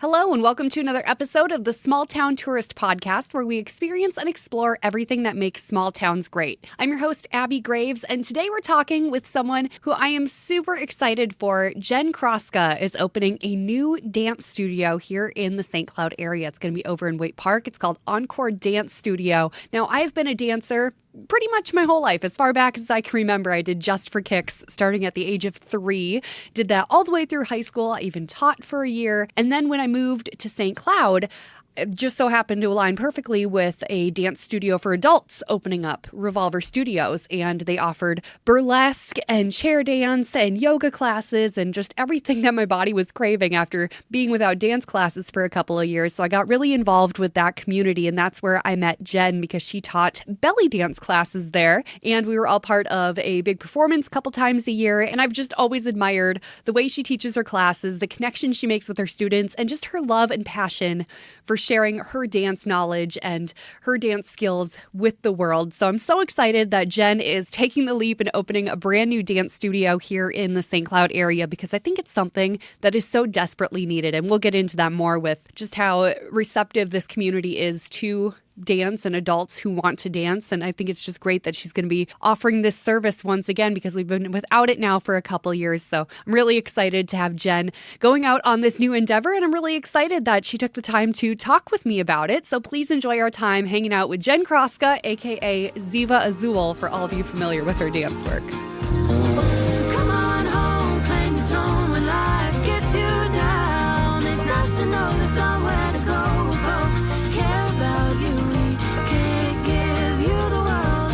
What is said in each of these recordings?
Hello, and welcome to another episode of the Small Town Tourist Podcast, where we experience and explore everything that makes small towns great. I'm your host, Abby Graves, and today we're talking with someone who I am super excited for. Jen Kroska is opening a new dance studio here in the St. Cloud area. It's going to be over in Waite Park. It's called Encore Dance Studio. Now, I've been a dancer pretty much my whole life. As far back as I can remember, I did Just for Kicks starting at the age of 3. Did that all the way through high school. I even taught for a year. And then when I moved to St. Cloud, it just so happened to align perfectly with a dance studio for adults opening up, Revolver Studios, and they offered burlesque and chair dance and yoga classes and just everything that my body was craving after being without dance classes for a couple of years. So I got really involved with that community, and that's where I met Jen because she taught belly dance classes there, and we were all part of a big performance a couple times a year, and I've just always admired the way she teaches her classes, the connection she makes with her students, and just her love and passion for sharing her dance knowledge and her dance skills with the world. So I'm so excited that Jen is taking the leap and opening a brand new dance studio here in the St. Cloud area because I think it's something that is so desperately needed. And we'll get into that more with just how receptive this community is to dance and adults who want to dance. And I think it's just great that she's going to be offering this service once again because we've been without it now for a couple years. So I'm really excited to have Jen going out on this new endeavor. And I'm really excited that she took the time to talk with me about it. So please enjoy our time hanging out with Jen Kroska, aka Ziva Azul, for all of you familiar with her dance work. So come on home, claim your throne when life gets you down. It's nice to know there's somewhere to go where folks care about you. We can't give you the world,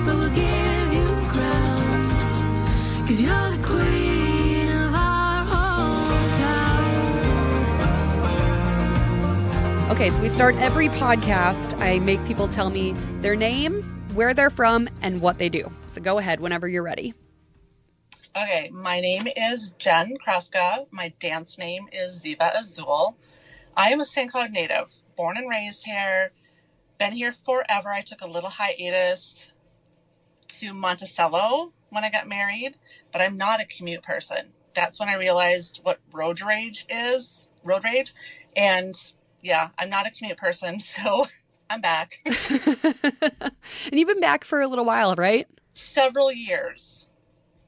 but we'll give you a crown. 'Cause you're the queen of our hometown. Okay, so we start every podcast. I make people tell me their name, where they're from, and what they do. So go ahead whenever you're ready. Okay, my name is Jen Kroska. My dance name is Ziva Azul. I am a St. Cloud native, born and raised here, been here forever. I took a little hiatus to Monticello when I got married, but I'm not a commute person. That's when I realized what road rage is, and yeah, I'm not a commute person, so I'm back. And you've been back for a little while, right? Several years.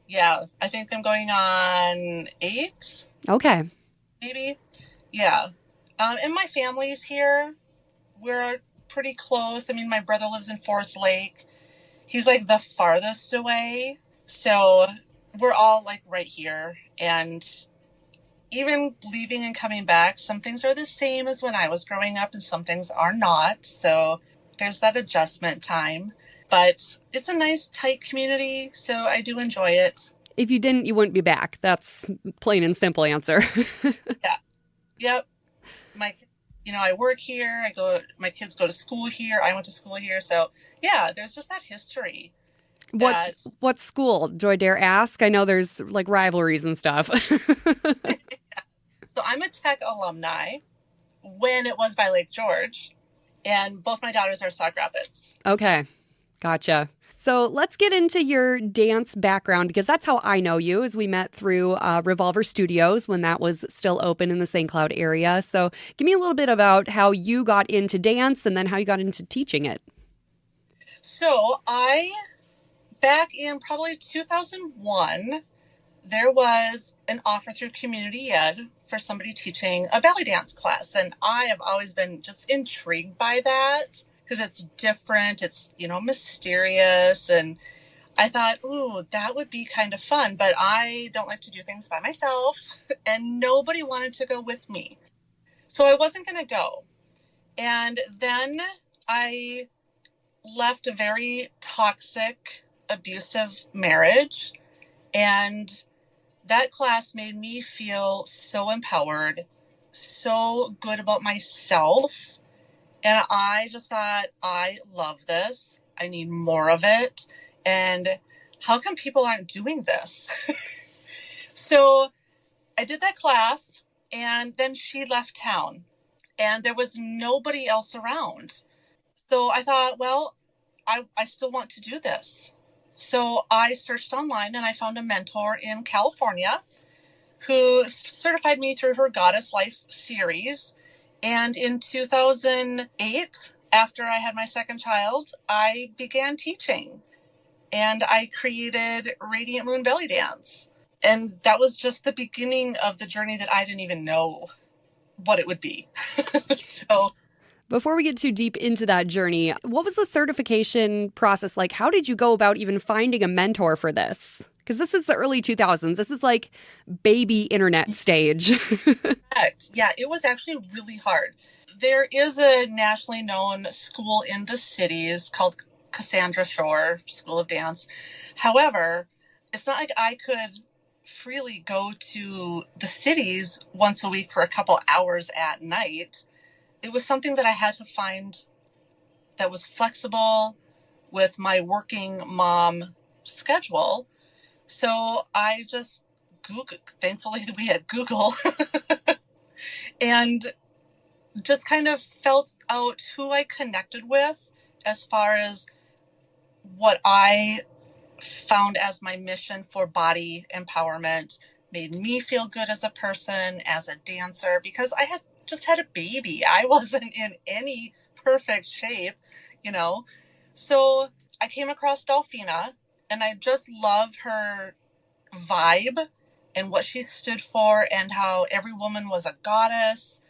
Yeah, I think I'm going on 8. Okay. Maybe. Yeah. And my family's here. We're pretty close. I mean, my brother lives in Forest Lake. He's like the farthest away. So we're all like right here. And even leaving and coming back, some things are the same as when I was growing up and some things are not. So there's that adjustment time. But it's a nice, tight community, so I do enjoy it. If you didn't, you wouldn't be back. That's plain and simple answer. Yeah. Yep. I work here. My kids go to school here. I went to school here. So yeah, there's just that history. What school? Do I dare ask? I know there's like rivalries and stuff. Yeah. So I'm a Tech alumni when it was by Lake George, and both my daughters are Sauk Rapids. Okay. Gotcha. So let's get into your dance background because that's how I know you, as we met through Revolver Studios when that was still open in the St. Cloud area. So give me a little bit about how you got into dance and then how you got into teaching it. So back in probably 2001, there was an offer through Community Ed for somebody teaching a belly dance class. And I have always been just intrigued by that. Because it's different, it's, mysterious. And I thought, ooh, that would be kind of fun. But I don't like to do things by myself. And nobody wanted to go with me. So I wasn't going to go. And then I left a very toxic, abusive marriage. And that class made me feel so empowered, so good about myself. And I just thought, I love this. I need more of it. And how come people aren't doing this? So I did that class, and then she left town, and there was nobody else around. So I thought, well, I still want to do this. So I searched online, and I found a mentor in California who certified me through her Goddess Life series. And in 2008, after I had my second child, I began teaching and I created Radiant Moon Belly Dance. And that was just the beginning of the journey that I didn't even know what it would be. So Before we get too deep into that journey, what was the certification process like? How did you go about even finding a mentor for this? Because this is the early 2000s. This is like baby internet stage. correct. Yeah, it was actually really hard. There is a nationally known school in the cities called Cassandra Shore School of Dance. However, it's not like I could freely go to the cities once a week for a couple hours at night. It was something that I had to find that was flexible with my working mom schedule. So I just Googled, thankfully we had Google, and just kind of felt out who I connected with as far as what I found as my mission for body empowerment made me feel good as a person, as a dancer, because I had just had a baby. I wasn't in any perfect shape, you know. So I came across Delphina and I just love her vibe and what she stood for and how every woman was a goddess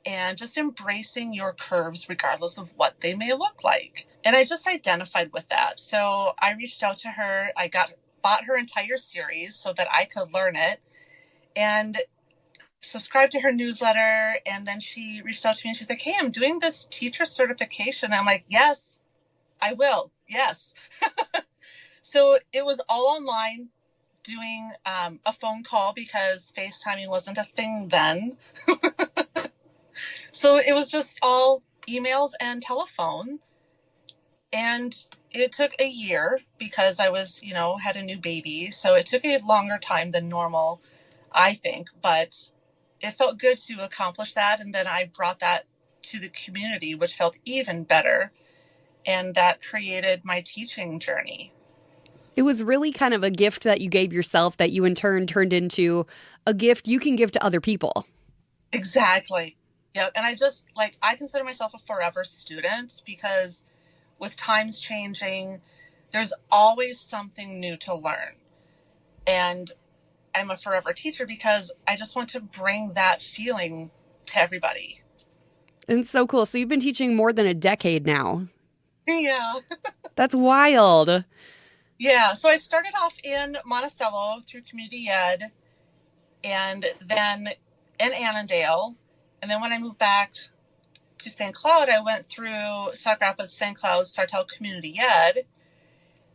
and just embracing your curves regardless of what they may look like. And I just identified with that. So I reached out to her. I bought her entire series so that I could learn it and subscribed to her newsletter. And then she reached out to me and she's like, hey, I'm doing this teacher certification. I'm like, yes, I will. Yes. So it was all online, doing a phone call because FaceTiming wasn't a thing then. So it was just all emails and telephone. And it took a year because I was, had a new baby. So it took a longer time than normal, I think. But it felt good to accomplish that. And then I brought that to the community, which felt even better. And that created my teaching journey. It was really kind of a gift that you gave yourself that you in turn turned into a gift you can give to other people. Exactly. Yeah. And I consider myself a forever student because with times changing, there's always something new to learn. And I'm a forever teacher because I just want to bring that feeling to everybody. And it's so cool. So you've been teaching more than a decade now. Yeah. That's wild. Yeah. So I started off in Monticello through community ed and then in Annandale. And then when I moved back to St. Cloud, I went through Sauk Rapids, St. Cloud, Sartell Community Ed.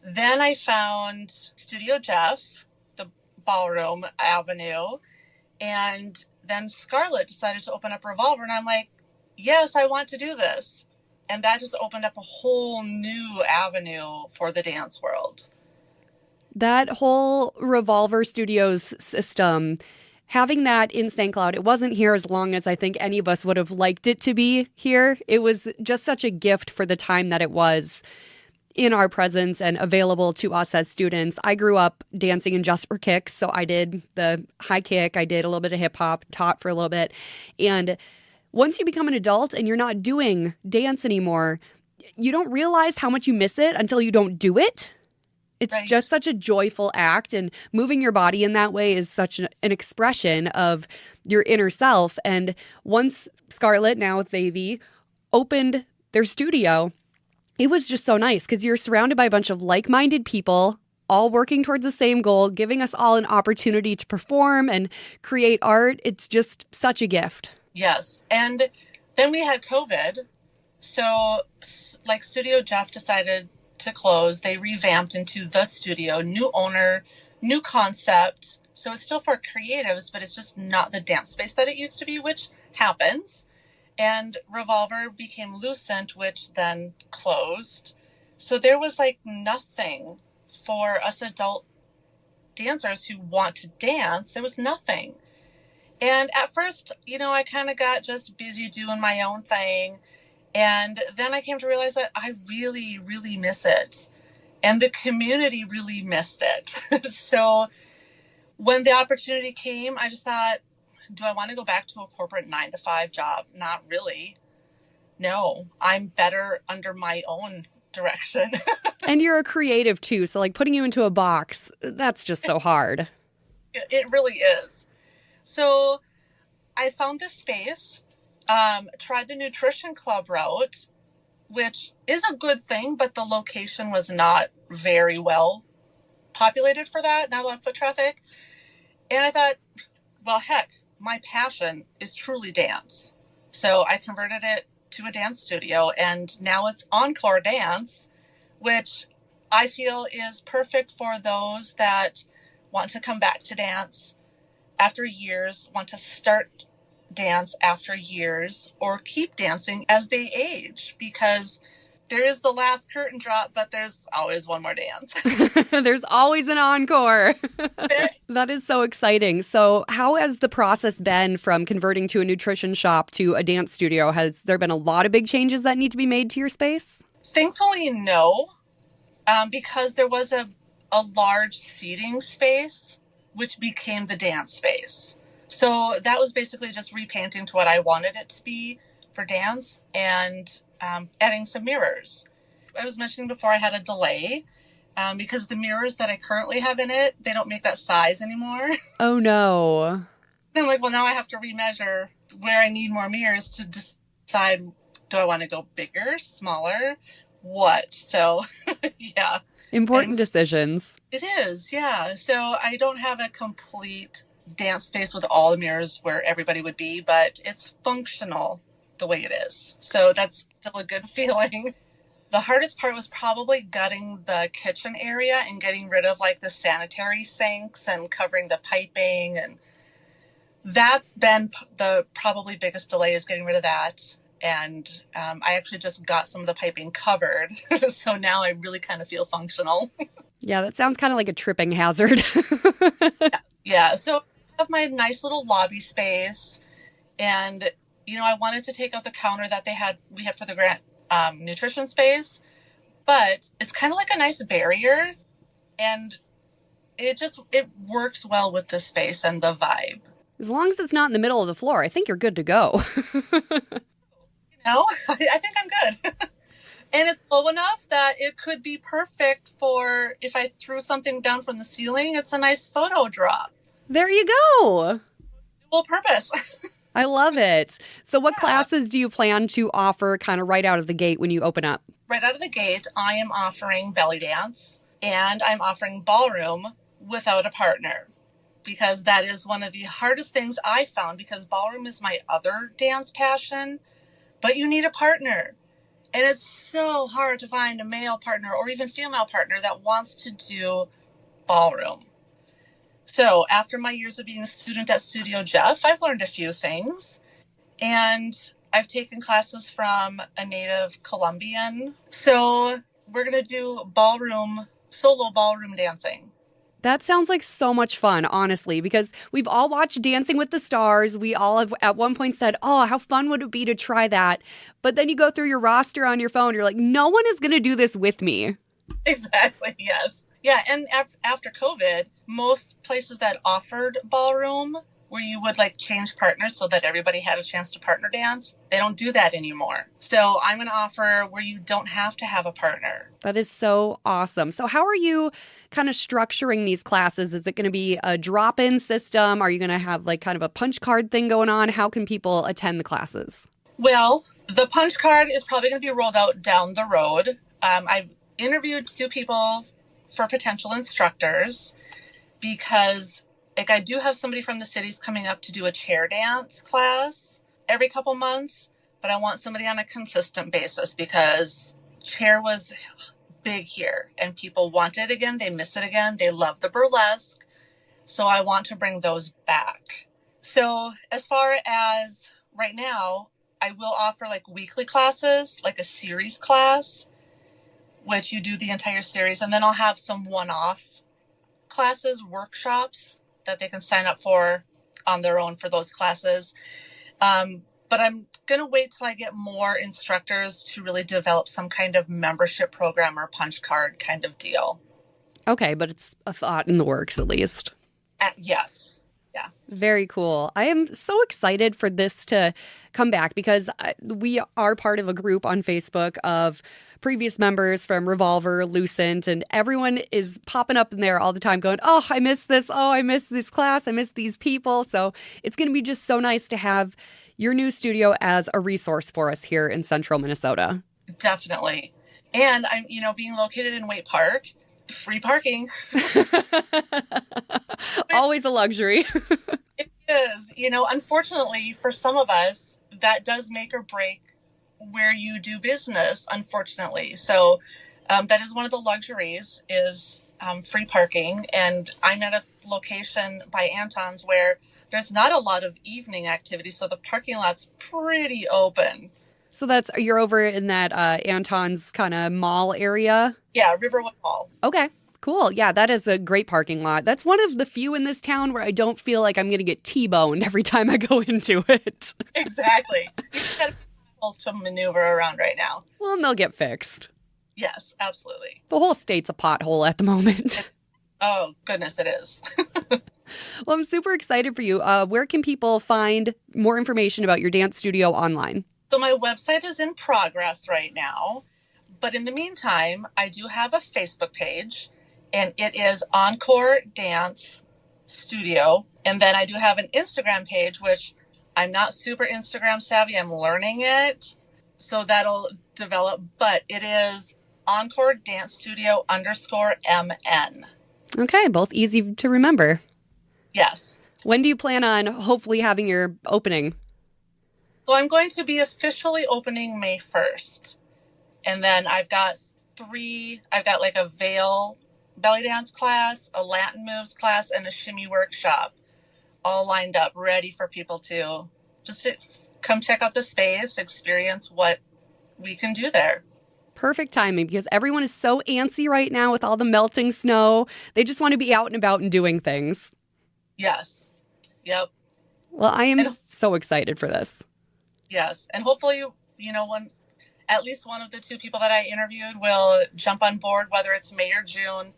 Then I found Studio Jeff, the Ballroom Avenue. And then Scarlett decided to open up Revolver. And I'm like, yes, I want to do this. And that just opened up a whole new avenue for the dance world. That whole Revolver Studios system, having that in St. Cloud, it wasn't here as long as I think any of us would have liked it to be here. It was just such a gift for the time that it was in our presence and available to us as students. I grew up dancing in Just for Kicks, so I did the high kick, I did a little bit of hip hop, taught for a little bit. And once you become an adult and you're not doing dance anymore, you don't realize how much you miss it until you don't do it. It's Right. just such a joyful act, and moving your body in that way is such an expression of your inner self. And once Scarlett, now with Avy, opened their studio, it was just so nice because you're surrounded by a bunch of like-minded people all working towards the same goal, giving us all an opportunity to perform and create art. It's just such a gift. Yes. And then we had COVID. So Studio Jeff decided to close. They revamped into the studio, new owner, new concept. So it's still for creatives, but it's just not the dance space that it used to be, which happens. And Revolver became Lucent, which then closed. So there was nothing for us adult dancers who want to dance. There was nothing. And at first, I kind of got just busy doing my own thing. And then I came to realize that I really, really miss it. And the community really missed it. So when the opportunity came, I just thought, do I want to go back to a corporate 9-to-5 job? Not really. No, I'm better under my own direction. And you're a creative too, so like putting you into a box, that's just so hard. It really is. So I found this space, tried the nutrition club route, which is a good thing, but the location was not very well populated for that, not a lot of foot traffic. And I thought, well, heck, my passion is truly dance. So I converted it to a dance studio, and now it's Encore Dance, which I feel is perfect for those that want to come back to dance after years, want to start dance after years, or keep dancing as they age, because there is the last curtain drop, but there's always one more dance. There's always an encore. That is so exciting. So how has the process been from converting to a nutrition shop to a dance studio? Has there been a lot of big changes that need to be made to your space? Thankfully, no, because there was a large seating space, which became the dance space. So that was basically just repainting to what I wanted it to be for dance, and adding some mirrors. I was mentioning before I had a delay because the mirrors that I currently have in it, they don't make that size anymore. Oh, no. Then I'm like, well, now I have to remeasure where I need more mirrors to decide, do I want to go bigger, smaller, what? So, yeah. Important decisions. It is, yeah. So I don't have a complete dance space with all the mirrors where everybody would be, but it's functional the way it is. So that's still a good feeling. The hardest part was probably gutting the kitchen area and getting rid of like the sanitary sinks and covering the piping. And that's been the probably biggest delay, is getting rid of that. And I actually just got some of the piping covered. So now I really kind of feel functional. Yeah, that sounds kind of like a tripping hazard. Yeah. So I have my nice little lobby space, and I wanted to take out the counter that we had for the grant nutrition space, but it's kind of like a nice barrier, and it works well with the space and the vibe. As long as it's not in the middle of the floor, I think you're good to go. I think I'm good. And it's low enough that it could be perfect for if I threw something down from the ceiling. It's a nice photo drop. There you go. Dual purpose. I love it. So what classes do you plan to offer kind of right out of the gate when you open up? Right out of the gate, I am offering belly dance, and I'm offering ballroom without a partner, because that is one of the hardest things I found, because ballroom is my other dance passion, but you need a partner. And it's so hard to find a male partner or even female partner that wants to do ballroom. So after my years of being a student at Studio Jeff, I've learned a few things, and I've taken classes from a native Colombian. So we're going to do solo ballroom dancing. That sounds like so much fun, honestly, because we've all watched Dancing with the Stars. We all have at one point said, oh, how fun would it be to try that? But then you go through your roster on your phone, you're like, no one is going to do this with me. Exactly, yes. Yeah, and after COVID, most places that offered ballroom, where you would like change partners so that everybody had a chance to partner dance, they don't do that anymore. So I'm going to offer where you don't have to have a partner. That is so awesome. So how are you kind of structuring these classes? Is it going to be a drop-in system? Are you going to have like kind of a punch card thing going on? How can people attend the classes? Well, the punch card is probably going to be rolled out down the road. I've interviewed 2 people for potential instructors, because I do have somebody from the cities coming up to do a chair dance class every couple months, but I want somebody on a consistent basis, because chair was big here and people want it again. They miss it again. They love the burlesque. So I want to bring those back. So as far as right now, I will offer like weekly classes, like a series class, which you do the entire series. And then I'll have some one-off classes, workshops that they can sign up for on their own for those classes. But I'm going to wait till I get more instructors to really develop some kind of membership program or punch card kind of deal. Okay, but it's a thought in the works at least. Yes. Yeah. Very cool. I am so excited for this to come back because we are part of a group on Facebook of previous members from Revolver, Lucent, and everyone is popping up in there all the time going, oh, I miss this. Oh, I miss this class. I miss these people. So it's going to be just so nice to have your new studio as a resource for us here in central Minnesota. Definitely. And I'm, being located in Waite Park, free parking. Always a luxury. It is. Unfortunately, for some of us, that does make or break where you do business, unfortunately. So that is one of the luxuries is free parking. And I'm at a location by Anton's where there's not a lot of evening activity. So the parking lot's pretty open. So you're over in that Anton's kind of mall area? Yeah, Riverwood Mall. Okay. Cool. Yeah, that is a great parking lot. That's one of the few in this town where I don't feel like I'm going to get T-boned every time I go into it. Exactly. You just got to maneuver around right now. Well, and they'll get fixed. Yes, absolutely. The whole state's a pothole at the moment. Oh, goodness, it is. Well, I'm super excited for you. Where can people find more information about your dance studio online? So my website is in progress right now. But in the meantime, I do have a Facebook page. And it is Encore Dance Studio. And then I do have an Instagram page, which I'm not super Instagram savvy. I'm learning it. So that'll develop. But it is Encore Dance Studio _MN. Okay, both easy to remember. Yes. When do you plan on hopefully having your opening? So I'm going to be officially opening May 1st. And then I've got like a veil belly dance class, a Latin moves class, and a shimmy workshop all lined up, ready for people to just come check out the space, experience what we can do there. Perfect timing because everyone is so antsy right now with all the melting snow. They just want to be out and about and doing things. Yes. Yep. Well, I am so excited for this. Yes. And hopefully, at least one of the two people that I interviewed will jump on board, whether it's May or June.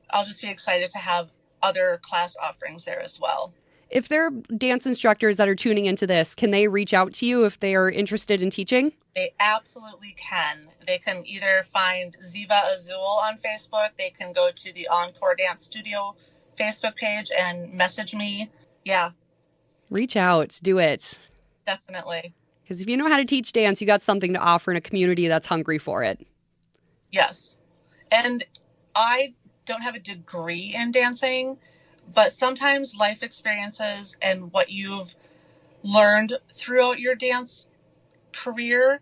I'll just be excited to have other class offerings there as well. If there are dance instructors that are tuning into this, can they reach out to you if they are interested in teaching? They absolutely can. They can either find Ziva Azul on Facebook. They can go to the Encore Dance Studio Facebook page and message me. Yeah. Reach out. Do it. Definitely. Because if you know how to teach dance, you got something to offer in a community that's hungry for it. Yes. And I don't have a degree in dancing, but sometimes life experiences and what you've learned throughout your dance career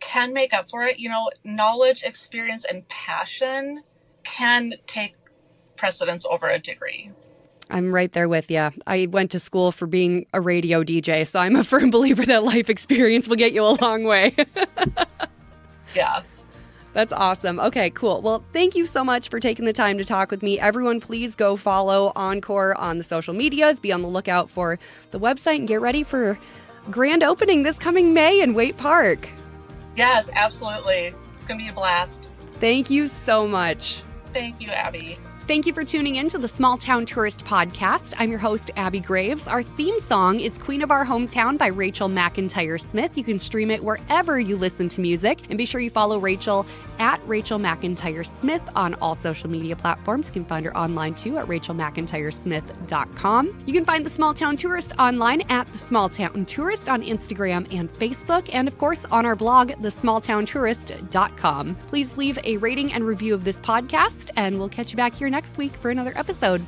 can make up for it. Knowledge, experience, and passion can take precedence over a degree. I'm right there with you. I went to school for being a radio DJ, so I'm a firm believer that life experience will get you a long way. Yeah. That's awesome. Okay, cool. Well, thank you so much for taking the time to talk with me. Everyone, please go follow Encore on the social medias. Be on the lookout for the website and get ready for grand opening this coming May in Waite Park. Yes, absolutely. It's going to be a blast. Thank you so much. Thank you, Abby. Thank you for tuning in to the Small Town Tourist Podcast. I'm your host, Abby Graves. Our theme song is Queen of Our Hometown by Rachel McIntyre Smith. You can stream it wherever you listen to music. And be sure you follow Rachel at Rachel McIntyre Smith on all social media platforms. You can find her online too at rachelmcintyresmith.com. You can find the Small Town Tourist online at the Small Town Tourist on Instagram and Facebook. And of course, on our blog, thesmalltowntourist.com. Please leave a rating and review of this podcast, and we'll catch you back here next week for another episode.